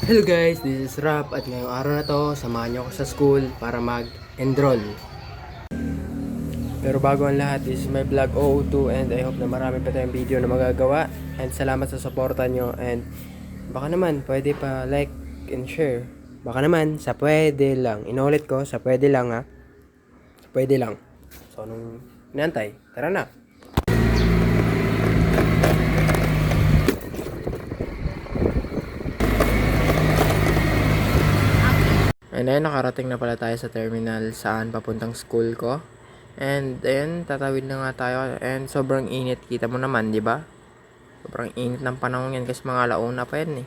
Hello guys, this is Rap at ngayong araw na to, samahan niyo ako sa school para mag-enroll. Pero bago ang lahat, this is my vlog 002 and I hope na marami pa tayong video na magagawa. And salamat sa suporta nyo and baka naman pwede pa like and share. Baka naman sa pwede lang. Inulit ko, sa pwede lang ha. Sa pwede lang. So anong inantay? Tara na! And ayun, nakarating na pala tayo sa terminal saan papuntang school ko. And ayun, tatawid na nga tayo. And sobrang init, kita mo naman, di ba? Sobrang init ng panahon yan kasi mga alauna pa yan eh.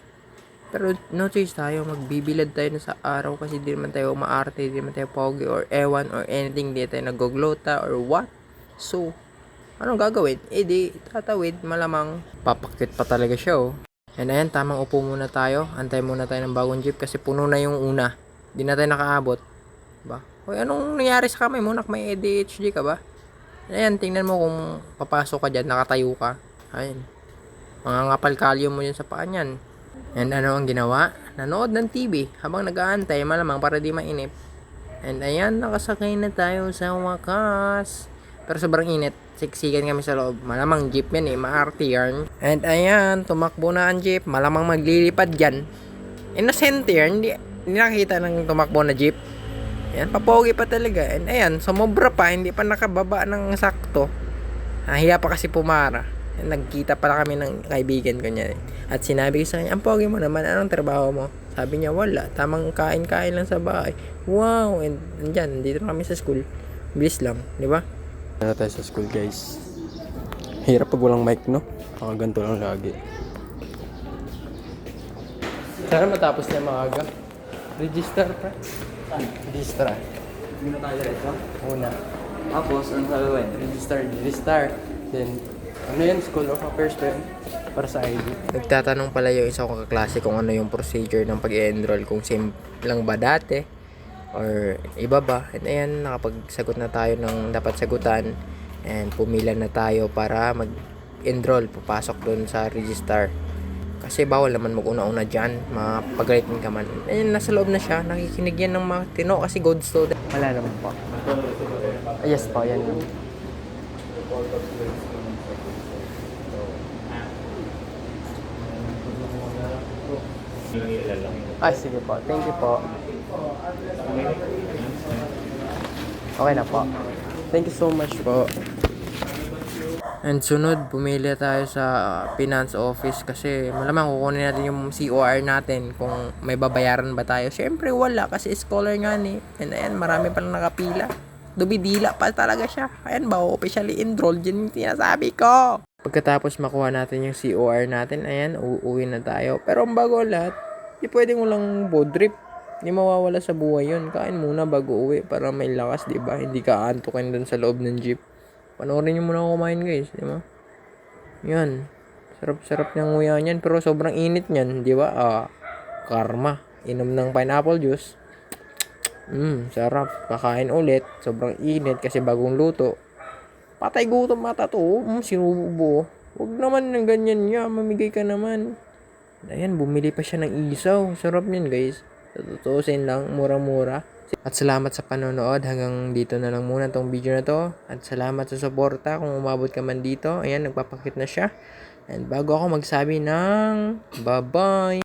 Pero no choice tayo, magbibilad tayo na sa araw kasi di naman tayo maarte, di naman tayo pogi or ewan or anything, di tayo nagoglota or what. So, anong gagawin? Eh di, tatawid, malamang papakit pa talaga siya oh. And ayan, tamang upo muna tayo. Antay muna tayo ng bagong jeep kasi puno na yung una. Di na tayo nakaabot. Ba? Hoy, anong nangyari sa kamay mo? May ADHD ka ba? Ayan, tingnan mo kung papasok ka dyan, nakatayo ka. Ayan. Mga ngapal kalyo mo yun sa paa niyan. And ano ang ginawa? Nanood ng TV habang nag-aantay, malamang para di mainip. And ayan, nakasakay na tayo sa wakas. Pero sobrang init. Siksikan kami sa loob. Malamang jeep yan eh, maarte yan. And ayan, tumakbo na ang jeep. Malamang maglilipad dyan. Innocent yan, hindi nakita ng tumakbo na jeep. Ayan, papogi pa talaga. And ayan, sumobra pa, hindi pa nakababa ng sakto. Nahiya pa kasi pumara. And nagkita pala kami ng kaibigan ko niya. At sinabi ko sa kanya, ang pogi mo naman, anong trabaho mo? Sabi niya, wala. Tamang kain-kain lang sa bahay. Wow! And andyan, dito na kami sa school. Bilis lang, di ba? Na tayo sa school, guys. Hirap pag walang mic, no? Ganito lang lagi. Sana matapos na maaga. Register pa. Register. Hindi na tayo diretso. Una. Tapos, ano gagawin? Register. Then, ano yan? School of Affairs pa yun? Para sa ID. Nagtatanong pala yung isa kong kaklase kung ano yung procedure ng pag-enroll. Kung same lang ba dati? Or iba ba? And ayan, nakapagsagot na tayo ng dapat sagutan. And pumila na tayo para mag-enroll. Papasok doon sa register. Kasi bawal naman mag-una-una dyan. Mapagalitin ka man. Ayun, nasa loob na siya. Nakikinig yan ng mga tino kasi good student. Wala naman po. Yes po, yan lang. Ay, sige po. Thank you po. Okay na po. Thank you so much po. And sunod, pumili tayo sa finance office kasi malamang kukunin natin yung COR natin kung may babayaran ba tayo. Siyempre wala kasi scholar nga ni. And ayan, marami palang nakapila. Dumidila pa talaga siya. Ayan ba, officially enrolled yun yung tinasabi ko. Pagkatapos makuha natin yung COR natin, ayan, uuwi na tayo. Pero ang bago lahat, di pwedeng walang board trip. Hindi mawawala sa buhay yun. Kain muna bago uwi para may lakas, di ba? Hindi ka aantukin dun sa loob ng jeep. Panoorin nyo muna ako kumain guys, di ba? Yan. Sarap-sarap ng nguya niyan pero sobrang init niyan, di ba? Karma. Inom ng pineapple juice. Sarap. Kakain ulit. Sobrang init kasi bagong luto. Patay gutom mata to. Sinubo. Huwag naman ng ganyan niya. Mamigay ka naman. Ayan, bumili pa siya ng isaw. Sarap niyan guys. Tutusin lang. Mura-mura. At salamat sa panonood. Hanggang dito na lang muna tong video na to. At salamat sa suporta. Kung umabot ka man dito. Ayan, nagpapakit na siya. And bago ako magsabi ng bye-bye.